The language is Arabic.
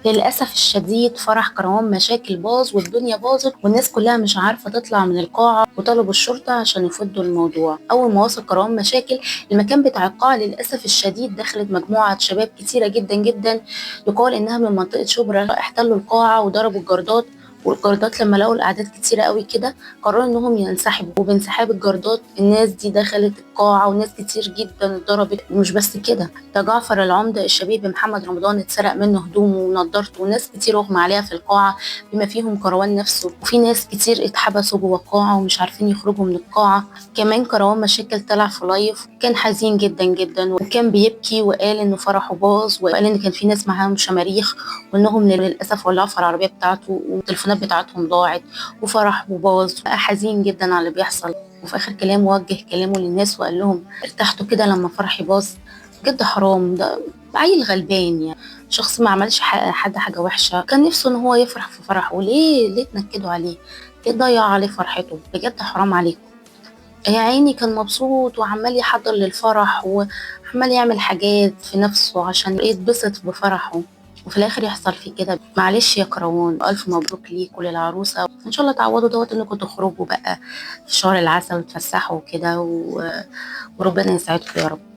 للأسف الشديد فرح كروان مشاكل باظ والدنيا باظت والناس كلها مش عارفة تطلع من القاعة، وطلبوا الشرطة عشان يفضوا الموضوع. أول ما وصل كروان مشاكل المكان بتاع القاعة للأسف الشديد دخلت مجموعة شباب كتيرة جدا جدا، يقال إنها من منطقة شبرا، احتلوا القاعة وضربوا الجردات. والجردات لما لقوا الأعداد كتيرة قوي كده قرروا إنهم ينسحبوا، وبانسحاب الجردات الناس دي دخلت القاعة وناس كتير جدا اتضربت. ومش بس كده، ده جعفر العمدة الشبيب محمد رمضان اتسرق منه هدومه ونضارته، وناس كتير اغمى عليها في القاعة بما فيهم كروان نفسه، وفي ناس كتير اتحبسوا جوه القاعة ومش عارفين يخرجوا من القاعة. كمان كروان مشاكل طلع في لايف كان حزين جدا جدا، وكان بيبكي وقال انه فرحه باظ، وقال ان كان في ناس معاهم شماريخ وانهم للاسف ولعوا في العربية بتاعته والتليفونات بتاعتهم ضاعت وفرحه باظ. بقى حزين جدا على اللي بيحصل. وفي اخر كلامه وجه كلامه للناس وقال لهم ارتحتوا كده لما فرحي باظ؟ بجد حرام، ده عيل غلبان يعني، شخص ما عملش حد حاجة وحشة، كان نفسه ان هو يفرح في فرحه، ليه تنكدوا عليه؟ ليه تضيعوا عليه فرحته؟ بجد حرام عليكم. يا عيني كان مبسوط وعمال يحضر للفرح وعمال يعمل حاجات في نفسه عشان يتبسط بفرحه، وفي الاخر يحصل فيه كده. معلش يا كروان، الف مبروك ليك وللعروسه، ان شاء الله تعوضوا دوت انكم تخرجوا بقى في شهر العسل وتفسحوا وكده وربنا يسعدكم يا رب.